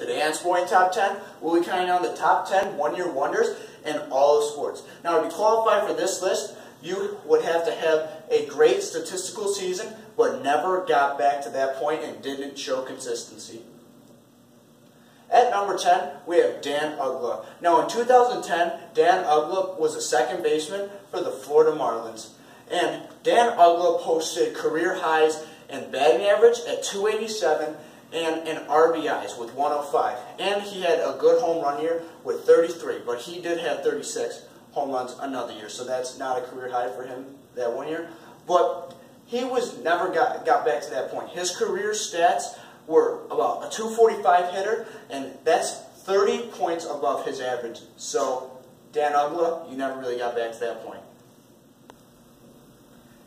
Today on Sporting Top 10, we'll be counting on the top 10 one-year wonders in all of sports. Now, to be qualified for this list, you would have to have a great statistical season, but never got back to that point and didn't show consistency. At number 10, we have Dan Uggla. Now, in 2010, Dan Uggla was a second baseman for the Florida Marlins. And Dan Uggla posted career highs in batting average at 287 and in RBIs with 105. And he had a good home run year with 33, but he did have 36 home runs another year, so that's not a career high for him that one year. But he never got back to that point. His career stats were about a 245 hitter, and that's 30 points above his average. So, Dan Uggla, you never really got back to that point.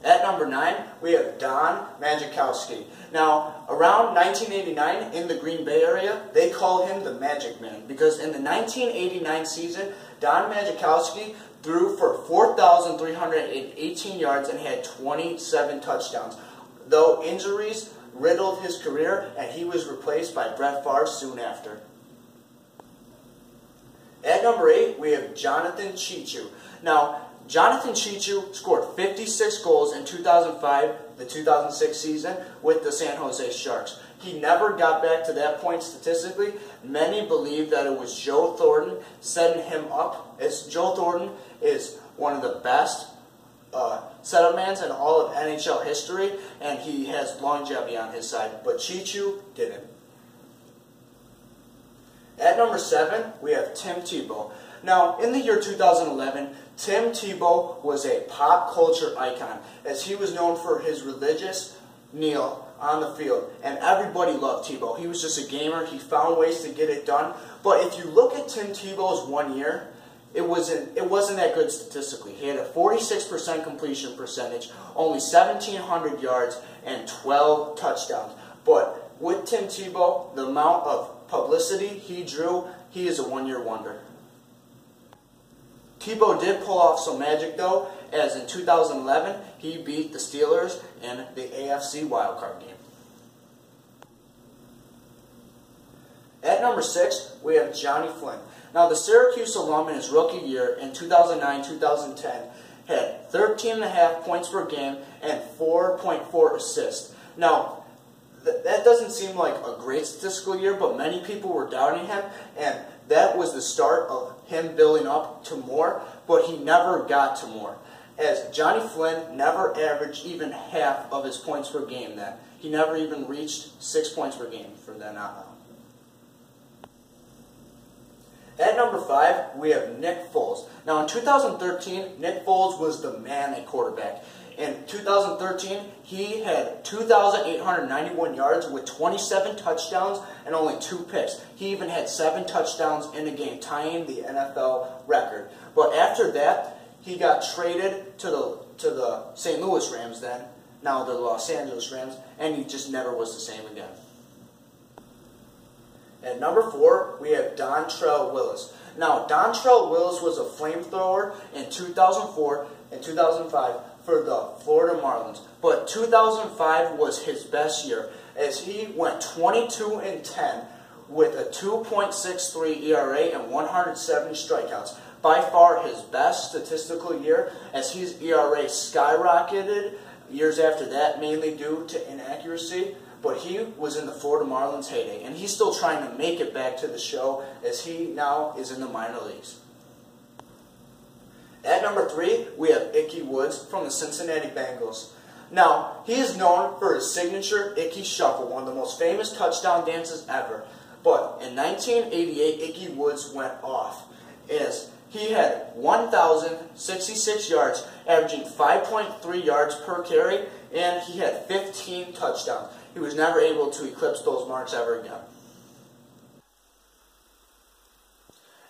At number 9, we have Don Makowski. Now, around 1989 in the Green Bay area, they called him the Magic Man because in the 1989 season, Don Makowski threw for 4,318 yards and had 27 touchdowns. Though injuries riddled his career, and he was replaced by Brett Favre soon after. At number 8, we have Jonathan Cheechoo. Now, Jonathan Cheechoo scored 56 goals in 2005, the 2006 season, with the San Jose Sharks. He never got back to that point statistically. Many believe that it was Joe Thornton setting him up, as Joe Thornton is one of the best setup mans in all of NHL history, and he has longevity on his side, but Cheechoo didn't. At number 7, we have Tim Tebow. Now, in the year 2011, Tim Tebow was a pop culture icon, as he was known for his religious kneel on the field, and everybody loved Tebow. He was just a gamer. He found ways to get it done. But if you look at Tim Tebow's 1 year, it wasn't that good statistically. He had a 46% completion percentage, only 1,700 yards, and 12 touchdowns. But with Tim Tebow, the amount of publicity he drew, he is a one-year wonder. Tebow did pull off some magic though, as in 2011, he beat the Steelers in the AFC wildcard game. At number 6, we have Johnny Flynn. Now, the Syracuse alum in his rookie year in 2009-2010 had 13.5 points per game and 4.4 assists. Now, that doesn't seem like a great statistical year, but many people were doubting him, and that was the start of him building up to more, but he never got to more, as Johnny Flynn never averaged even half of his points per game then. He never even reached 6 points per game from then on out. At number 5, we have Nick Foles. Now, in 2013, Nick Foles was the man at quarterback. In 2013, he had 2,891 yards with 27 touchdowns and only 2 picks. He even had 7 touchdowns in a game, tying the NFL record. But after that, he got traded to the St. Louis Rams then, now the Los Angeles Rams, and he just never was the same again. At number 4, we have Dontrelle Willis. Now, Dontrelle Willis was a flamethrower in 2004 and 2005 for the Florida Marlins. But 2005 was his best year, as he went 22-10 with a 2.63 ERA and 170 strikeouts. By far his best statistical year, as his ERA skyrocketed years after that, mainly due to inaccuracy. But he was in the Florida Marlins heyday, and he's still trying to make it back to the show, as he now is in the minor leagues. At number 3, we have Ickey Woods from the Cincinnati Bengals. Now, he is known for his signature Ickey Shuffle, one of the most famous touchdown dances ever. But in 1988, Ickey Woods went off, as he had 1,066 yards, averaging 5.3 yards per carry, and he had 15 touchdowns. He was never able to eclipse those marks ever again.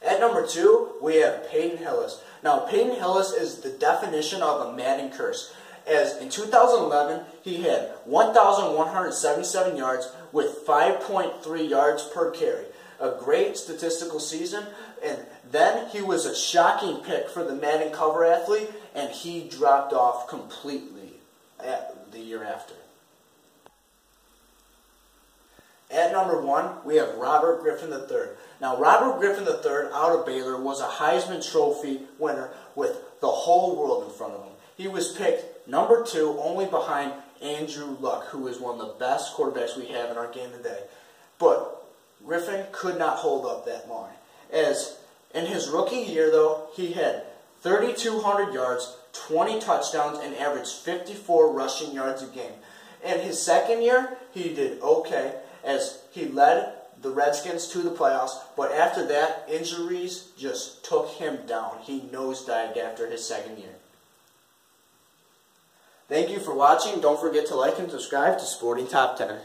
At number 2, we have Peyton Hillis. Now, Peyton Hillis is the definition of a Madden curse, as in 2011, he had 1,177 yards with 5.3 yards per carry. A great statistical season, and then he was a shocking pick for the Madden cover athlete, and he dropped off completely the year after. At number 1, we have Robert Griffin III. Now, Robert Griffin III out of Baylor was a Heisman Trophy winner with the whole world in front of him. He was picked number 2, only behind Andrew Luck, who is one of the best quarterbacks we have in our game today. But Griffin could not hold up that long. As in his rookie year, though, he had 3,200 yards, 20 touchdowns, and averaged 54 rushing yards a game. In his second year, he did okay, as he led the Redskins to the playoffs, but after that, injuries just took him down. He nosedived after his second year. Thank you for watching. Don't forget to like and subscribe to Sporting Top 10.